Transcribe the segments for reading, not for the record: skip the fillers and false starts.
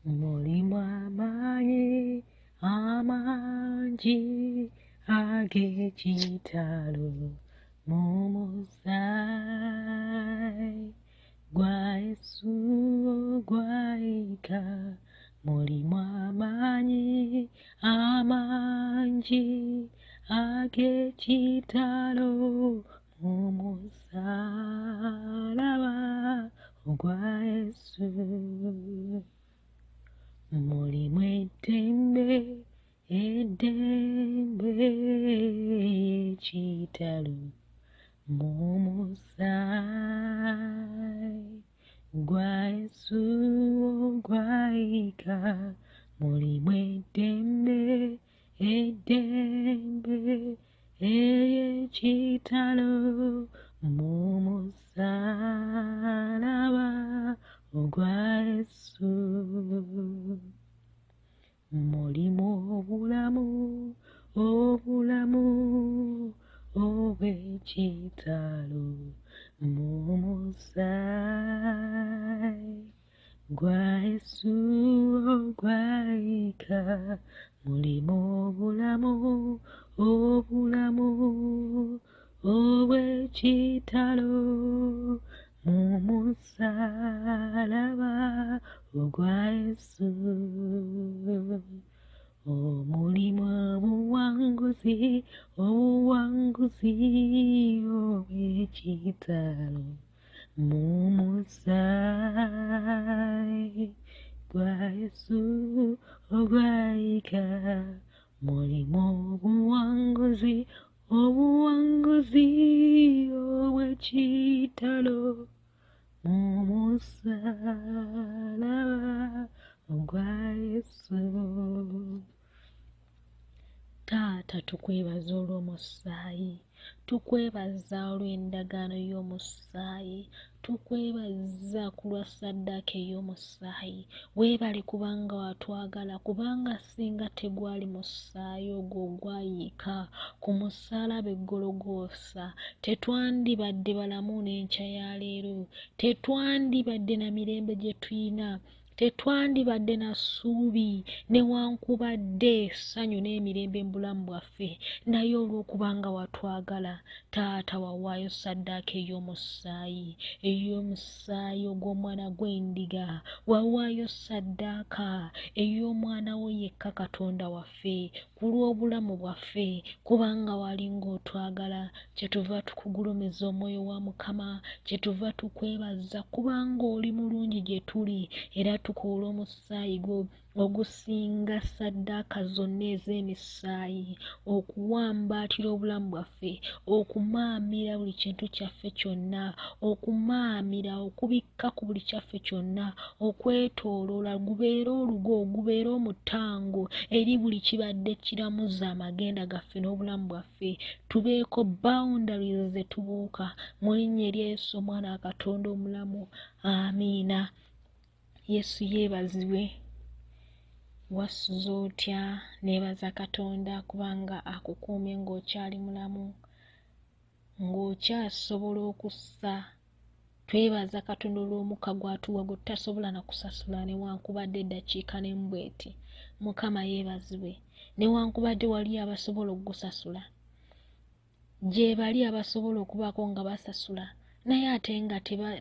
mulimu amaanyi amangi ag'ekitalo mu musaayi gwa Yesu gwayika. Mulimu amaanyi amangi ag'ekitalo mu musalaba ogwa Yesu. Mulimu eddembe ekitalo mu musaayi gwa Yesu gwayika. Mulimu eddembe ekitalo mu musalaba ogwa Yesu. Mulimu obulamu obw'ekitalo mu musaayi gwa Yesu gwayika. Mulimu obulamu obw'ekitalo mu musalaba ogwa Yesu. Omulimu obuwanguzi obw'ekitalo mu musaayi gwa Yesu ogwayika. Mulimu obuwanguzi obw'ekitalo mu musalaba ogwa Yesu. Taata, tukwebaza olw'omusaayi, tukwebaza olw'endagaano y'omusaayi, tukwebaza ku lwa ssaddaaka ey'omusaayi. Weebale kubanga watwagala, kubanga singa tegwali musaayi ogwo ogwayiika ku musaalaba e Gologoosa, tetwandibadde balamu n'enkya ya leero, tetwandibadde na mirembe gye tuyina, tetwandibadde na ssuubi newankubadde essanyu n'emirembe mu bulamu bwaffe. Naye olw'okubanga watwagala, Taata, wawaayo ssaddaaka ey'omusaayi ogw'omwana gw'endiga, wawaayo ssaddaaka ey'omwana wo yekka Katonda waffe ku lw'obulamu bwaffe, kubanga wali ng'otwagala. Kyetuva tukugulumiza omwoyo wa Mukama, kyetuva tukwebaza kubanga oli mulungi gye tuli, era tukoola omusaayi gwo ogusinga ssaddaaka zonna ez'emisaayi, okuwambaatira obulamu bwaffe, okumaamira buli kintu kyaffe kyonna, okumaamira okubikka ku buli kyaffe kyonna, okwetooloola gubeere olugo, gubeere omutango eri buli kibadde kiramuza amagenda gaffe n'obulamu bwaffe. Tubeeko boundaries ze tubuuka mu linnya erya Yesu omwana wa Katonda omulamu. Amiina. Yesu yeebazibwe. Wasuze otya? Neebaza Katonda kubanga akukuumye ng'okyali mulamu, ng'okyasobola okussa. Twebaza Katonda olw'omukka gw'atuwa gwe tutasobola na kusasula newankubadde eddakiika n'embweti. Mukama yeebazibwe. Newankubadde wali abasobola okugusasula, gye bali abasobola okubaako nga basasula, naye ate nga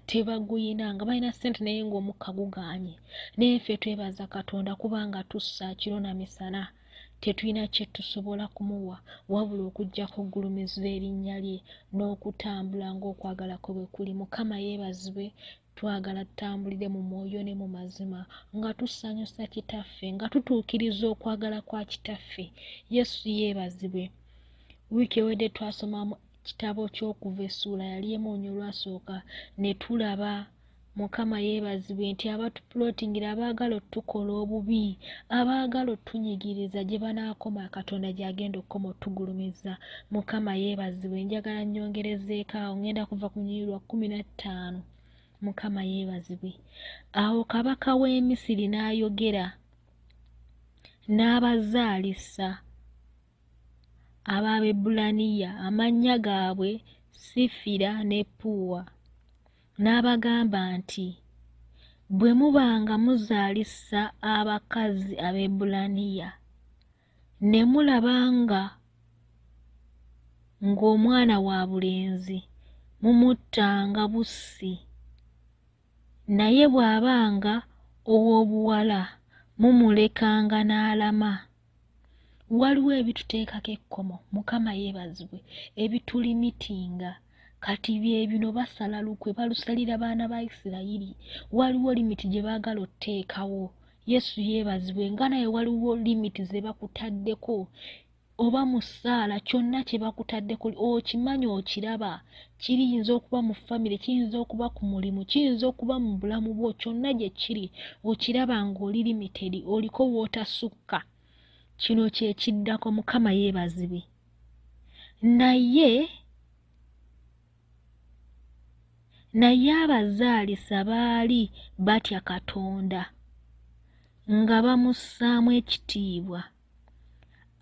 tebaguyina, nga balina ssente naye ng'omukka gugaanye. Naye ffe twebaza Katonda kubanga tussa kiro na misana, tetulina kye tusobola kumuwa wabula okuggyako oggulumiza erinnya lye n'okutambula ng'okwagala kwe bwe kuli. Mukama yeebazibwe. Twagala tutambulire mu mwoyo ne mu mazima, nga tusanyusa Kitaffe, nga tutuukiriza okwagala kwa Kitaffe. Yesu yeebazibwe. Wiiki ewedde twasomamu kitabo ky'Okuva essuula yali emu olwasooka, ne tulaba Mukama yeebazibwe nti abatupulootingira, abaagala otukola obubi, abaagala otunyigiriza, gye banaakoma Katonda gy'agenda okukoma otugulumiza. Mukama yeebazibwe. Njagala nnyongerezeeko awo, ngenda kuva ku nnyiriri lwa 15. Mukama yeebazibwe. Awo kabaka w'e Misiri n'ayogera n'abazaalisa ab'Abaebbulaniya, amannya gaabwe Sifira ne Puwa, n'abagamba nti, bwe mubanga muzaalisa abakazi ab'Ebulaniya ne mulabanga ng'omwana wa bulenzi mumuttanga bussi, naye bw'abanga ow'obuwala mumulekanga n'alama. Waliwo ebituteekako ekkomo, Mukama yeebazibwe, ebitulimitinga. Kati bye bino basala lukwe balusalira baana ba Isirayiri. Waliwo limiti gye baagala otteekawo. Yesu yeebazibwe nga naye waliwo limiti ze bakutaddeko. Oba mu ssaala kyonna kye bakutaddeko okimanyi okiraba. Kiyinza okuba mu famire, kiyinza okuba ku mulimu, kiyinza okuba mu bulamu bwo, kyonna gye kiri okiraba ng'oli limitedi, oliko wootasukka. Kino kye kiddako. Mukama yeebazibwe. Naye abazaalisa baali batya Katonda nga bamussaamu ekitiibwa.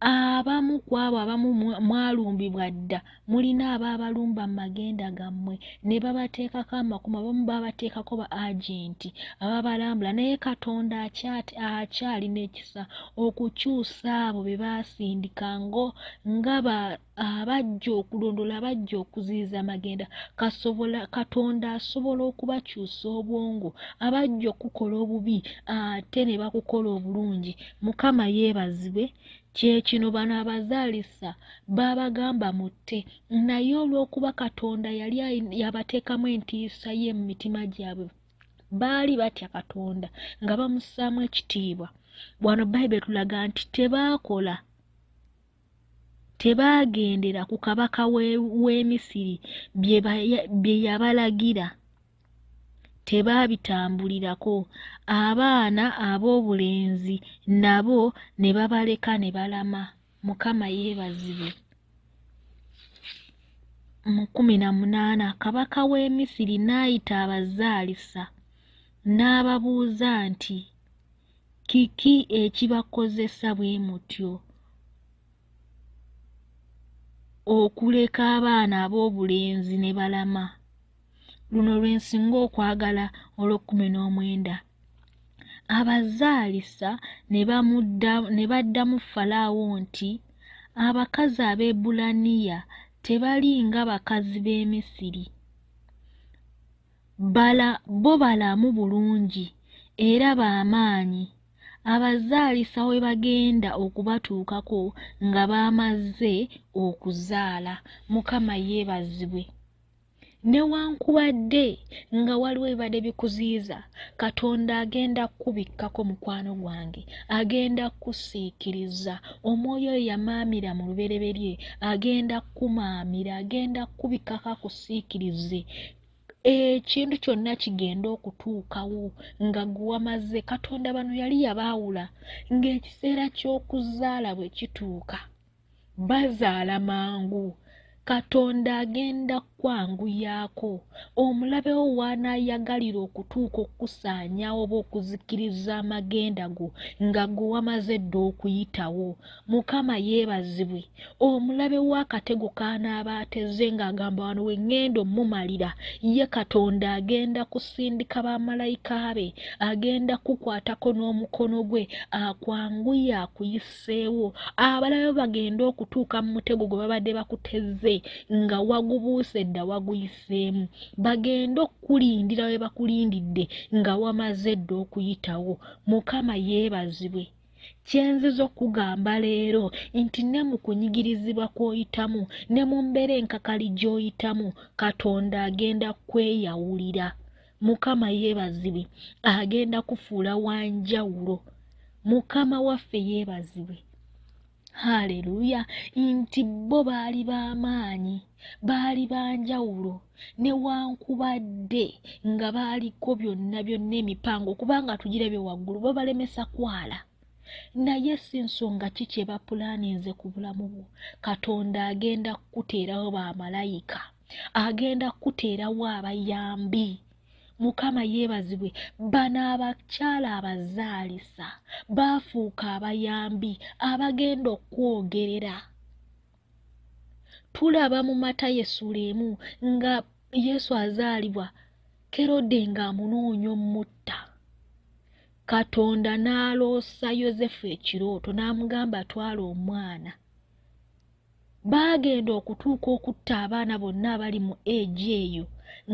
Abamu ku abo abamu mwalumbibwa dda, mulina abaabalumba mu magenda gammwe ne babateekako amakumu, abamu babateekako ba agenti ababalambula, naye Katonda akyalina ekisa okukyusa abo be baasindika nga abajja okulondola, abajja okuziyiza amagenda. Katonda asobola okubakyusa obwongo, abajja okukola obubi ate ne bakukola obulungi. Mukama yeebazibwe. Kyekino bano abazaalisa babagamba mutte, naye olw'okuba Katonda yali yabateekamu entiisa ye mu mitima gyabwe, baali batya Katonda nga bamussaamu ekitiibwa. Wano Bayibuli tulaga nti tebaagendera ku kabaka w'e Misiri bye yabalagira, tebaabitambulirako. Abaana ab'obulenzi nabo ne babaleka ne balama. Mukama yeebazibwe. Mu 18 kabaka w'e Misiri n'ayita abazaalisa n'ababuuza nti, kiki ekibakozesa bwe mutyo okuleka abaana ab'obulenzi ne balama? Luno lwensinga okwagala olw'19. Abazaalisa ne baddamu Falaawo nti, abakazi ab'Ebulaniya tebali nga bakazi b'e Misiri. Bo balamu bulungi era b'amaanyi. Abazaalisa we bagenda okubatuukako nga baamaze okuzaala. Mukama yeebazibwe. Newankubadde nga waliwo ebibadde bikuziyiza, Katonda agenda kukubikkako mukwano gwange, agenda kukusiikiriza. Omwoyo oyo yamaamira mu lubereberye agenda kukumaamira, agenda kukubikkako akusiikirize. Ekintu kyonna kigenda okutuukawo nga gwe wamaze. Katonda bano yali yabaawula ng'ekiseera ky'okuzaala bwe kituuka bazaala mangu. Katonda agenda kwanguyaako. Omulabe wo w'anaayagalira okutuuka okukusaanyaawo oba okuzikiriza amagenda go nga gwe wamaze dda okuyitawo. Mukama yeebazibwe. Omulabe w'akatego k'anaaba ateze ng'agamba wano we ŋŋenda omumalira, ye Katonda agenda kusindika bamalayika be, agenda kukwatako n'omukono gwe akwanguye akuyiseewo. Abalabe bagenda okutuuka mu mutego gwe babadde bakuteze nga wagubuuse dda waguyiseemu, bagenda okukulindira we bakulindidde nga wamaze dda okuyitawo. Mukama yeebazibwe. Kyenziza okugamba leero nti ne mu kunyigirizibwa kw'oyitamu, ne mu mbeera enkakali gy'oyitamu, Katonda agenda kweyawulira. Mukama yeebazibwe. Agenda kufuula wanjawulo. Mukama waffe yeebazibwe. Haleluya. Nti bo baali b'amaanyi, baali banjawulo, newankubadde nga baaliko byonna emipango, kubanga tugirabye waggulu bo balemesa kwala. Naye si nsonga ki kye bapulaaninze ku bulamu bwo. Katonda agenda kukuteerawo bamalayika, agenda kukuteerawo abayambi. Mukama yeebazibwe. Bano abakyala abazaalisa baafuuka abayambi abagenda okwogerera. Tulaba mu Matayo essuula 1 nga Yesu azaalibwa, Kerode ng'amunoonya omutta. Katonda n'aloosa Yozefu ekirooto n'amugamba atwala omwana. Baagenda okutuuka okutta abaana bonna abali mu egi eyo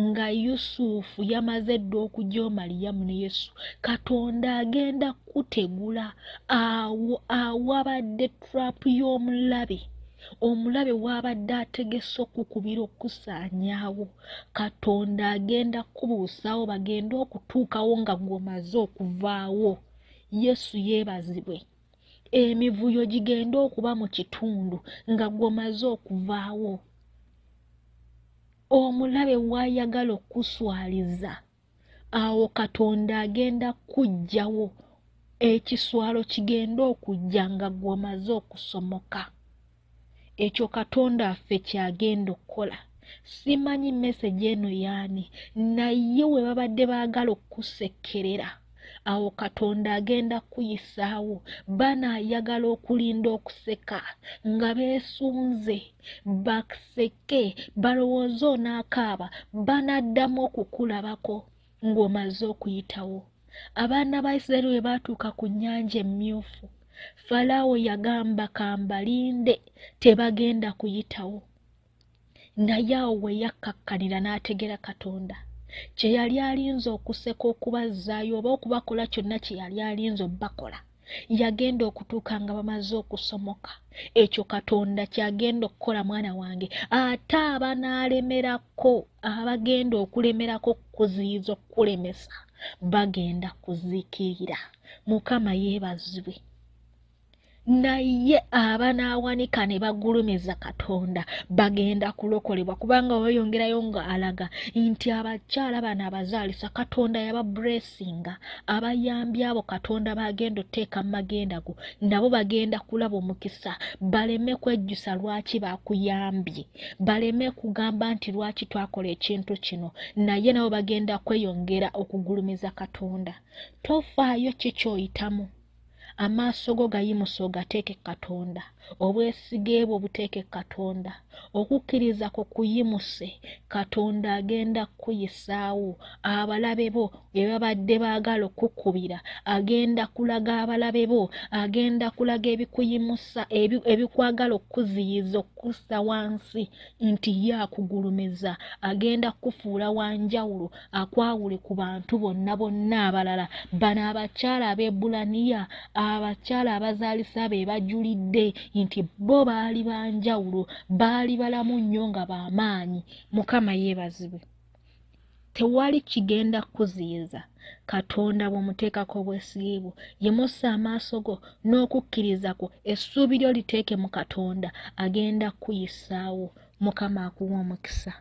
nga Yusufu yamaze dda okujja Maliyamu ne Yesu. Katonda agenda kutegula awo awabadde turapu y'omulabe. Omulabe wabadde ategese okukubira okusaanyaawo. Katonda agenda kubuusawo bagende okutuukawo nga gw'omaze okuvaawo. Yesu yeebazibwe. Emivuyo gigenda okuba mu kitundu nga gw'omaze okuvaawo. Omulabe wayagala okuswaliza, awo Katonda agenda kuggyawo. Ekiswalo kigenda okujja nga gw'omaze okusomoka. Ekyo Katonda affe kyagenda okukola. Simanyi message eno yaani, naye we babadde baagala okusekerera, awo Katonda agenda kuyisaawo. Banaayagala okulinda okuseka nga beesunze, baseke balowooza onaakaaba, banaddamu okukulabako ng'omaze okuyitawo. Abaana ba Isirayiri bwe baatuuka ku nnyanja emmyufu, Falaawo yagamba kambalinde, tebagenda kuyitawo. Naye awo we yakkakkanira n'ategera Katonda kye yali alinze okuseka okubazzaayo oba okubakola kyonna kye yali alinze obbakola. Yagenda okutuuka nga bamaze okusomoka. Ekyo Katonda kyagenda okukola mwana wange. Ate abanalemerako, abagenda okulemerako kuziyiza okulemesa, bagenda kuziikirira. Mukama yeebazibwe. Naye abanaawanika ne bagulumiza Katonda bagenda kulokolebwa, kubanga weyongerayo nga alaga nti abakyala bano abazaalisa Katonda yabablessinga. Abayambi abo Katonda bagenda oteeka mu magenda go, nabo bagenda kulaba omukisa, baleme kwejjusa lwaki bakuyambye, baleme kugamba nti lwaki twakola ekintu kino, naye nabo bagenda kweyongera okugulumiza Katonda. Tofaayo kikyoyitamu. Amaaso go gayimusa ogateeke Katonda. Obwesige bwo buteeke Katonda. Okukkiriza ko kuyimuse. Katonda agenda kuyisaawo. Abalabe bo bye babadde baagala okukubira, agenda kulaga abalabe bo, agenda kulaga ebikuyimusa, ebikwagala okuziyiza, okussa wansi, nti ye akugulumiza. Agenda kufuula wanjawulo, akwawule ku bantu bonna bonna abalala. Bano abakyala ab'Ebulaniya, abakyala abazaalisa be bajulidde nti bo baali banjawulo, baali balamu nnyo nga b'amaanyi. Mukama yeebazibwe. Tewali kigenda kuziyiza Katonda bw'omuteekako obwesige bwo. Yimusa amaaso go n'okukkiriza kwo, essuubi lyo liteeke mu Katonda, agenda kuyisaawo. Mukama akuwa omukisa.